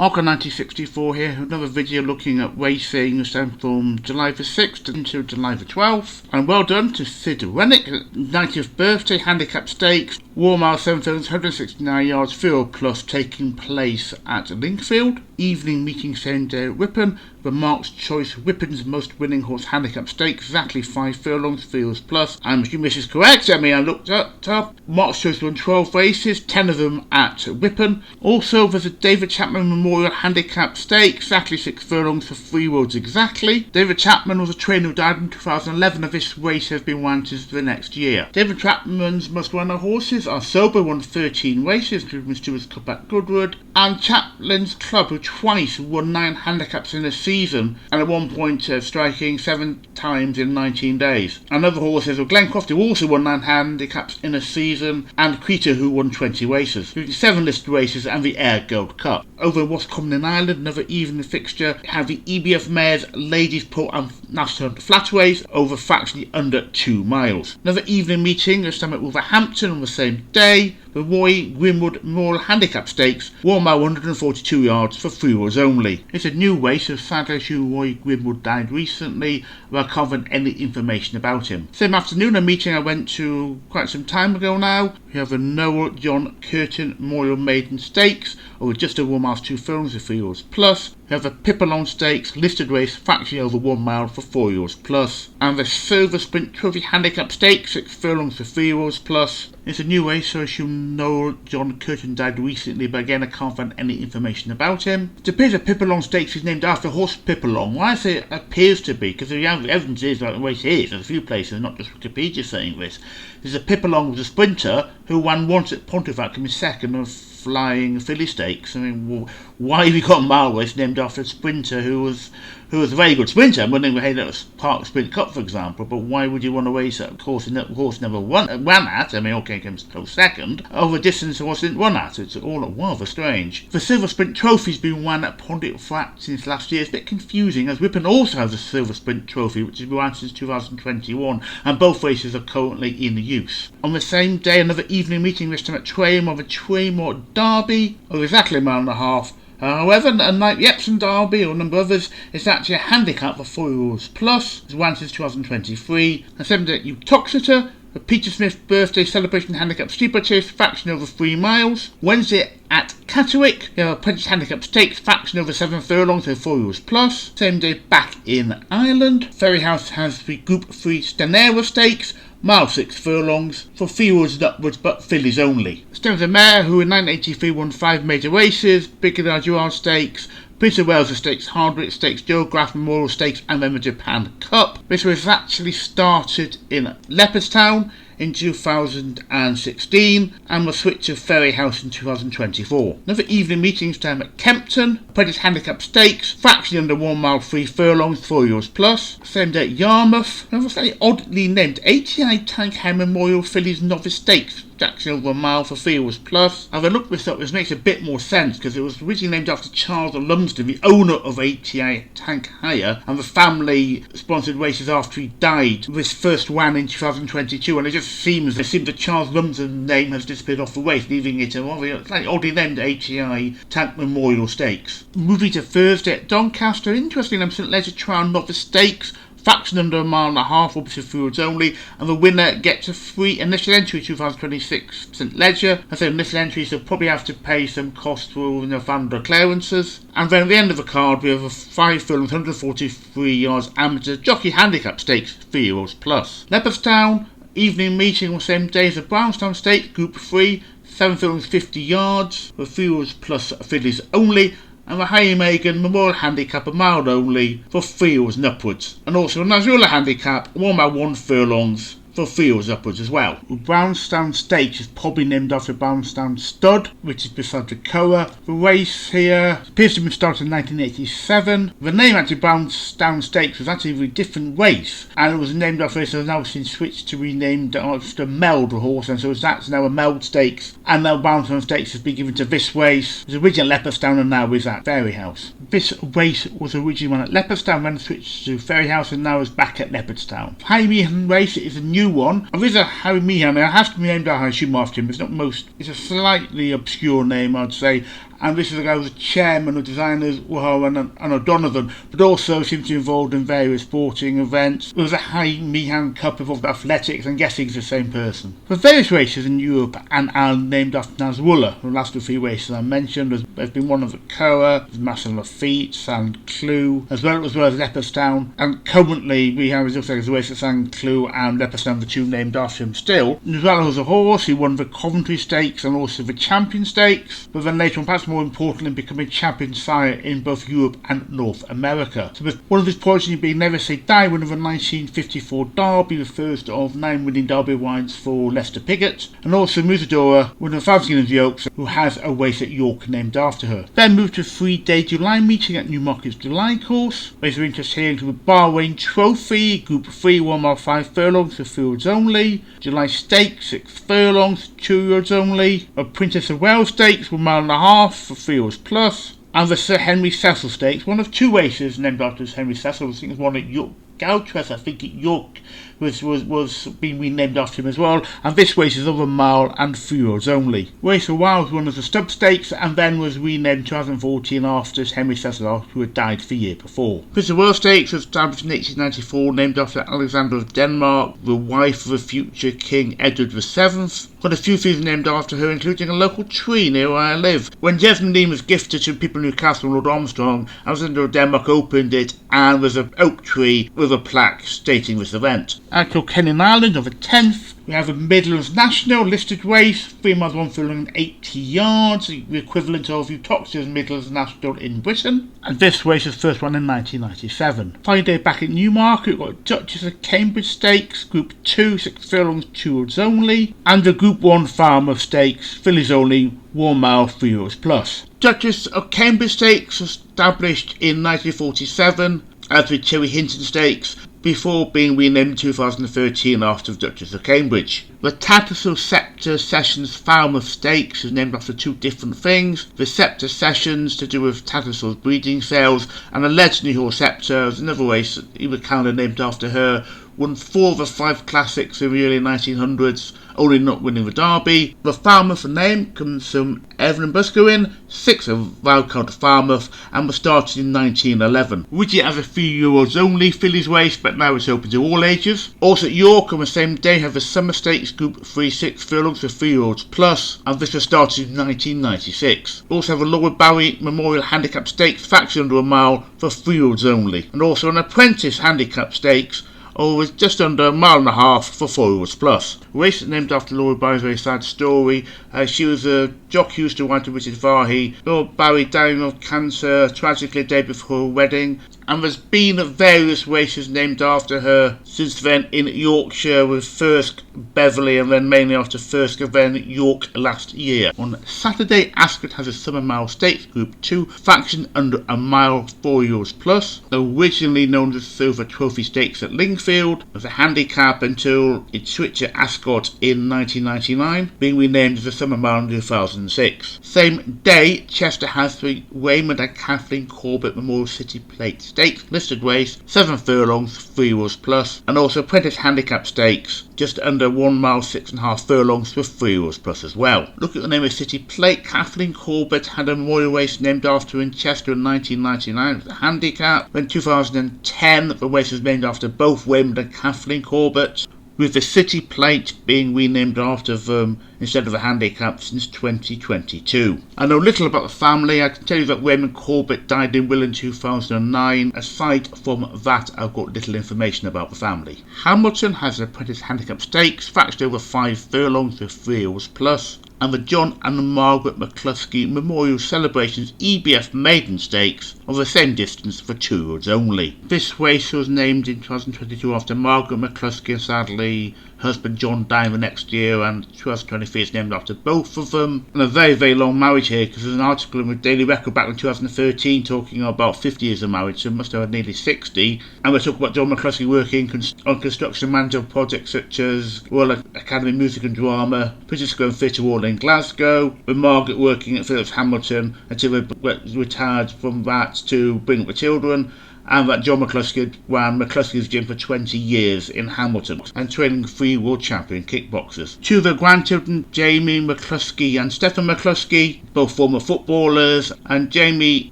Arca 1964 here, another video looking at racing from July the 6th until July the 12th. And well done to Sid Rennick, 90th birthday handicap stakes, War Mile 7 furlongs, 169 yards, field plus, taking place at Lingfield. Evening meeting same day at Whippen. The Mark's Choice Whippen's most winning horse handicap stakes, exactly 5 furlongs, fields plus. I'm assuming this is correct. I looked up. Mark's Choice won 12 races, 10 of them at Whippen. Also, there's a David Chapman Memorial Handicap Stake, exactly 6 furlongs for 3 roads exactly. David Chapman was a trainer who died in 2011, and this race has been run to the next year. David Chapman's most winning horses are Sober, won 13 races, including Stewart's Cup at Goodwood, and Chaplin's Club, who twice won 9 handicaps in a season, and at one point striking 7 times in 19 days. And other horses were Glencroft, who also won 9 handicaps in a season, and Creator, who won 20 races, including 7 listed races and the Ayr Gold Cup. Over what's common in Ireland, another evening fixture, have the EBF Mares, Ladies Pull and National Flatways over fractionally under 2 miles. Another evening meeting, this time at Wolverhampton on the same day, the Roy Grimwood Memorial Handicap Stakes, 1 mile 142 yards for 3 rows only. It's a new race, so sadly Roy Grimwood died recently, but I can't find any information about him. Same afternoon, a meeting I went to quite some time ago now. We have a Noel John Curtin Memorial Maiden Stakes, over just over 1 mile 2 furlongs for 3 rows plus. We have a Pippalong Stakes listed race, fractionally over 1 mile for 4 rows plus. And the Silver Sprint Trophy Handicap Stakes, 6 furlongs for 3 rows plus. It's a new race, so I assume Noel John Curtin died recently, but again I can't find any information about him. It appears that Pippalong Stakes is named after horse Pippalong. Why I say it appears to be, because the evidence is that the race is. There's a few places, not just Wikipedia saying this. There's a Pippalong was a sprinter who won once at Pontefract and was second of Flying Filly Stakes. Why have you got a mile race named after a sprinter who was a very good sprinter? I'm wondering if that was Park Sprint Cup, for example, but why would you want to race at a course the horse never ran at? Comes close second, over distance the horse didn't run at. It's all rather strange. The Silver Sprint Trophy's been won at Pontefract since last year. It's a bit confusing, as Whippen also has a Silver Sprint Trophy, which has been run since 2021, and both races are currently in use. On the same day, another evening meeting, this time at Traymore, the Traymore Derby, over exactly a mile and a half. However, unlike the Epsom Derby or a number of others, it's actually a handicap for 4 rows plus. It's run since 2023. And 7th at Uttoxeter, the Peter Smith Birthday Celebration Handicap Steeplechase, faction over 3 miles. Wednesday at Catterick, you have a Apprentice Handicap Stakes, faction over 7 furlongs, so 4 rows plus. Same day back in Ireland. Ferryhouse has the Group 3 Stanera Stakes, mile 6 furlongs, for 3 rows and upwards, but fillies only. Stems a mare who in 1983 won 5 major races, Bickenard Gerard Stakes, Prince of Wales Stakes, Hardwick Stakes, Joe Graf Memorial Stakes, and then the Japan Cup. This was actually started in Leopardstown in 2016 and was switched to Ferryhouse in 2024. Another evening meeting time at Kempton, Apprentice Handicap Stakes, fractionally under 1 mile 3 furlongs, 4 rows plus. Same day at Yarmouth, another slightly oddly named ATI Tankham Memorial Fillies Novice Stakes, Jackson over a mile for 3 rows plus. As I looked this up, this makes a bit more sense because it was originally named after Charles Lumsden, the owner of ATI Tank Hire, and the family sponsored races after he died. This first ran in 2022, and it seems that Charles Lumsden's name has disappeared off the race, leaving it a slightly oddly named ATI Tank Memorial Stakes. Moving to Thursday at Doncaster, interesting, St Leger Trial Novice Stakes, faction under a mile and a half, obviously 3 rows only, and the winner gets a free initial entry 2026 St Leger. I say initial entry, so probably have to pay some cost for November clearances. And then at the end of the card, we have a 5 furlongs, 143 yards amateur jockey handicap stakes, 3 rows plus. Leopardstown, evening meeting on the same day as the Brownstown Stakes, Group 3, 7 furlongs, 50 yards, for 3 rows plus fillies only. And the Harry Meghan Memorial Handicap, a mile only, for 3 rows and upwards. And also a Nazrula Handicap, 1 mile 1 furlongs, for 3 rows upwards as well. The Brownstown Stakes is probably named after Brownstown Stud, which is beside the Coa. The race here appears to have been started in 1987. The name actually Brownstown Stakes was actually a different race, and it was named after this, and now since switched to renamed after Meld horse, and so that's now a Meld Stakes, and now Brownstown Stakes has been given to this race. It was originally at Leopardstown and now is at Ferryhouse. This race was originally run at Leopardstown, then switched to Ferryhouse, and now is back at Leopardstown. Harry Meehan race is a new one. There is a Harry Meehan, it has to be named after him, it's not most, it's a slightly obscure name, I'd say. and this is the guy who was the chairman of designers Warhol and O'Donovan, but also seems to be involved in various sporting events. There was a High Meehan Cup involved with athletics, I'm guessing it's the same person. For various races in Europe and Ireland named after Nasrullah, the last of the three races I mentioned, there's been one of the Coa, Marcel Lafitte, Saint Cloud, as well as Leopardstown, and currently we have a race at Saint Cloud and Leopardstown, the two named after him still. Nasrullah was a horse, he won the Coventry Stakes and also the Champion Stakes, but then later on, perhaps more importantly, becoming champion sire in both Europe and North America. So with one of his progeny being Never Say Die, winner of the 1954 Derby, the first of 9 winning Derby rides for Lester Piggott, and also Musadora, winner of 5 Guineas Oaks, who has a race at York named after her. Then moved to a 3-day July meeting at Newmarket's July course. Races of interest here include the Bahrain Trophy, Group 3, 1 mile 5 furlongs for 3 years only, July Stakes, 6 furlongs, 2 years only, a Princess of Wales Stakes, 1 mile and a half for 3 years plus, and the Sir Henry Cecil Stakes, one of 2 races named after Henry Cecil. I think it's one at York Gautress, I think at York, was being renamed after him as well, and this race is over a mile and 3 years only. Race for a while was one of the Stub Stakes and then was renamed in 2014 after Henry Cecil, who had died the year before. Prince of Wales Stakes was established in 1894, named after Alexander of Denmark, the wife of the future King Edward VII. Got a few things named after her, including a local tree near where I live. When Jesmond Dean was gifted to people in Newcastle and Lord Armstrong, Alexander of Denmark opened it and there's an oak tree with a plaque stating this event. At Kilkenny Island on the 10th, we have a Midlands National listed race, 3 miles 1 furlong and 80 yards, the equivalent of Uttoxia's Midlands National in Britain. And this race was first run in 1997. 5-day back at Newmarket, we've got Duchess of Cambridge Stakes, Group 2, 6 furlongs, 2 years only, and the Group 1 Falmouth Stakes, fillies only, 1 mile, 3 years plus. Duchess of Cambridge Stakes was established in 1947 as the Cherry Hinton Stakes, before being renamed in 2013 after the Duchess of Cambridge. The Tattersall Sceptre Sessions Falmouth Stakes is named after 2 different things. The Sceptre Sessions to do with Tattersall's breeding sales, and the legendary horse Sceptre is another race he was kind of named after her. Won 4 of the 5 classics in the early 1900s, only not winning the Derby. The Falmouth name comes from Evelyn Buscoin, 6 of Valcott Falmouth, and was started in 1911. Originally as a few-year-olds only fillies race, but now it's open to all ages. Also at York on the same day have the Summer Stakes Group 3 6 furlongs for 3-year-olds plus, and this was started in 1996. Also have a Lord Barry Memorial Handicap Stakes faction under a mile for 3-year-olds only, and also an Apprentice Handicap Stakes was just under a mile and a half for 4-year-olds plus. A race named after Laura Barry's very sad story. She was a jockey who used to ride to Richard Fahey. Lord Barry dying of cancer tragically a day before her wedding, and there's been various races named after her since then in Yorkshire, with first Beverley and then mainly after Thirsk and then York last year. On Saturday, Ascot has a Summer Mile Stakes Group 2 faction under a mile, 4-year-olds plus. Originally known as Silver Trophy Stakes at Lingfield, was a handicap until it switched to Ascot in 1999, being renamed as the Summer Mile in 2006. Same day, Chester has the Raymond and Kathleen Corbett Memorial City Plate Stakes listed race, 7 furlongs, 3-year-olds plus, and also Apprentice Handicap Stakes, just under 1 mile, 6.5 furlongs for 3-year-olds plus as well. Look at the name of City Plate. Kathleen Corbett had a memorial race named after her in Chester in 1999 with a handicap. In 2010, the race was named after both Raymond and Kathleen Corbett, with the City Plate being renamed after them instead of a handicap since 2022. I know little about the family. I can tell you that Raymond Corbett died in Will in 2009. Aside from that, I've got little information about the family. Hamilton has an Apprentice Handicap Stakes, faxed over 5 furlongs with 3-year-olds plus, and the John and Margaret McCluskey Memorial Celebrations EBF Maiden Stakes of the same distance for 2-year-olds only. This race was named in 2022 after Margaret McCluskey and sadly husband John died the next year, and 2023 is named after both of them. And a very, very long marriage here, because there's an article in the Daily Record back in 2013 talking about 50 years of marriage, so it must have had nearly 60. And we're talking about John McCluskey working on construction manager projects such as Royal Academy Music and Drama, Princess Square Theatre Hall in Glasgow, with Margaret working at Phillips Hamilton until they retired from that to bring up the children. and that John McCluskey ran McCluskey's Gym for 20 years in Hamilton and training 3 world champion kickboxers. 2 of their grandchildren, Jamie McCluskey and Stephen McCluskey, both former footballers, and Jamie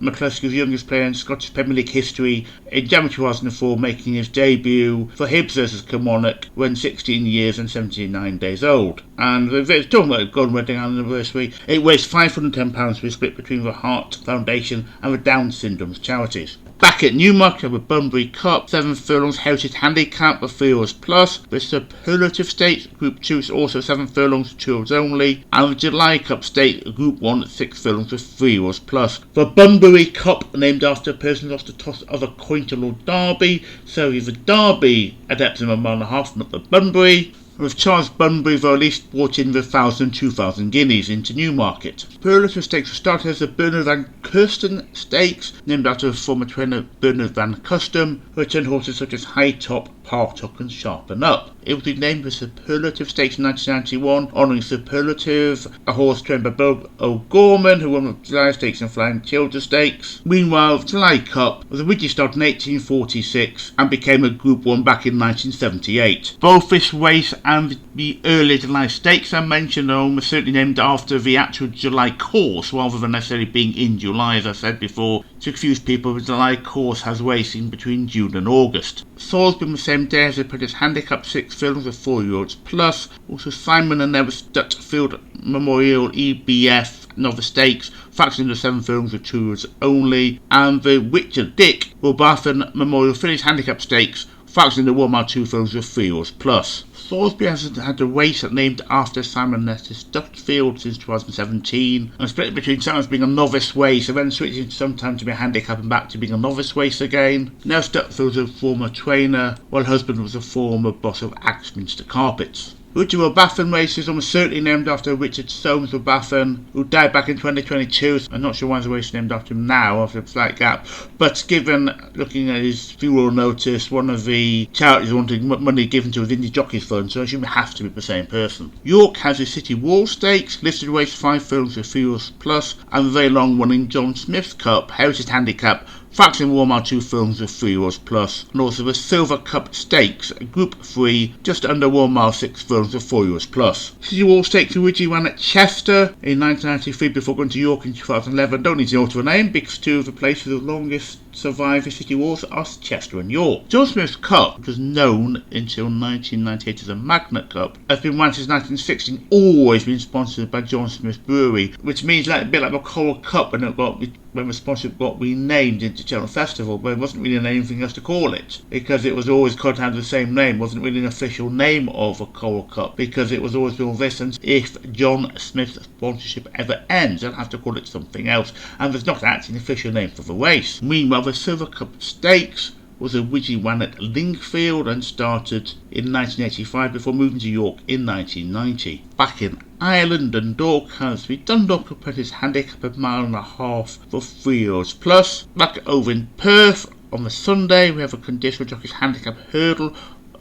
McCluskey's youngest player in Scottish Premier League history in January 2004, making his debut for Hibs versus Kilmarnock when 16 years and 79 days old. And it's talking about a golden wedding anniversary. It raised £510 to be split between the Heart Foundation and the Down Syndrome charities. Back at Newmarket with Bunbury Cup, 7 furlongs Heritage Handicap for 3 Euros plus. The Superlative Stakes Group 2 is also 7 furlongs, 2 Euros only. And the July Cup Stake Group 1, 6 furlongs for 3 Euros plus. The Bunbury Cup, named after a person who lost the toss of a coin to Lord Derby. So he's the Derby adept in a mile and a half, not the Bunbury. With Charles Bunbury, they at least brought in the 2,000 guineas into Newmarket. Superlative Stakes started as the Bernard Van Kirsten Stakes, named after former trainer Bernard Van Custom, who had turned horses such as High Top, Partock and Sharpen Up. It was renamed the Superlative Stakes in 1991, honouring Superlative, a horse trained by Bob O'Gorman, who won the July Stakes and Flying Childer Stakes. Meanwhile, the July Cup was originally started in 1846 and became a Group 1 back in 1978. Both this race and the earlier July Stakes I mentioned are almost certainly named after the actual July course rather than necessarily being in July, as I said before. To confuse people, the July course has racing between June and August. Salisbury on the same day as they put his handicap 6 furlongs of 4 Euros plus. Also Simon and Nevis Dutfield Memorial EBF Novice Stakes, factoring the 7 furlongs of 2 Euros only. And the Richard Dick Robathan Memorial Fillies Handicap Stakes, factoring the 1 mile 2 furlongs of 3 Euros plus. Salisbury has had a race named after Simon Nevis Dutfield since 2017, and split between sometimes being a novice race and then switching sometimes to be a handicap and back to being a novice race again. Nevis Dutfield was a former trainer, while her husband was a former boss of Axminster Carpets. Richard Robathan race is almost certainly named after Richard Soames Robathan, who died back in 2022. I'm not sure why the race is named after him now, after a slight gap. But given, looking at his funeral notice, one of the charities wanted money given to his Indie Jockeys Fund, so I assume it has to be the same person. York has his City Wall Stakes, listed race 5 furlongs for 3 Euros plus, and the very long running John Smith's Cup, Heritage Handicap, factoring 1 mile 2 furlongs of 3 Euros plus, and also the Silver Cup Stakes, Group 3, just under 1 mile 6 furlongs of 4 Euros plus. City Wall Stakes originally ran at Chester in 1993 before going to York in 2011. Don't need to alter the name because 2 of the places with the longest surviving City Wars are Chester and York. John Smith's Cup, which was known until 1998 as a Magnet Cup, has been run since 1916, always been sponsored by John Smith Brewery, which means like a bit like the Coral Cup when the sponsorship got renamed into Cheltenham Festival, but it wasn't really anything else to call it, because it was always got to have the same name. Wasn't really an official name of a Coral Cup, because it was always been this, and if John Smith's sponsorship ever ends, they'll have to call it something else, and there's not actually an official name for the race. Meanwhile, the Silver Cup Stakes was originally run at Lingfield and started in 1985 before moving to York in 1990. Back in Ireland, Dundalk has the Dundalk Apprentice Handicap a mile and a half for 3 Euros plus. Back over in Perth on the Sunday we have a Conditional Jockeys Handicap Hurdle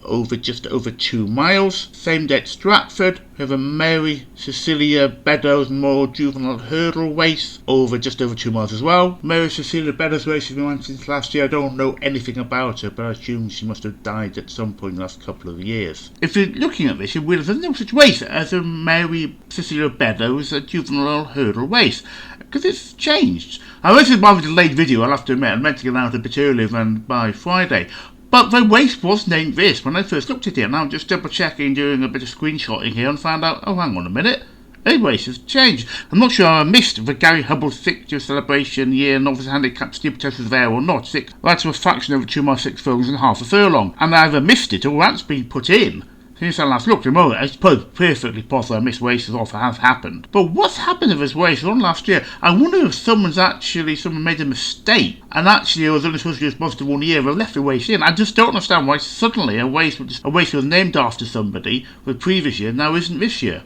over just over 2 miles. Same day at Stratford we have a Mary Cecilia Beddoes Memorial Juvenile Hurdle race over just over 2 miles as well. Mary Cecilia Beddoes race has been run since last year. I don't know anything about her, but I assume she must have died at some point in the last couple of years. If you're looking at this, you realise there's no such race as a Mary Cecilia Beddoes Juvenile Hurdle race, because it's changed. Now this is my delayed video, I'll have to admit. I meant to get out a bit earlier than by Friday. But the race was named this when I first looked at it, and I'm just double checking, doing a bit of screenshotting here, and found out, oh hang on a minute, the race has changed. I'm not sure I missed the Gary Hubble 60th celebration year novice handicap steeple test was there or not. That's a fraction over 2 miles 6 furlongs and half a furlong, and I either missed it or that's been put in since I last looked. I suppose perfectly possible I missed races off, it has happened. But what's happened to this race on last year? I wonder if someone made a mistake and actually it was only supposed to be responsible for 1 year. They've left the race in. I just don't understand why suddenly a race was named after somebody the previous year now isn't this year.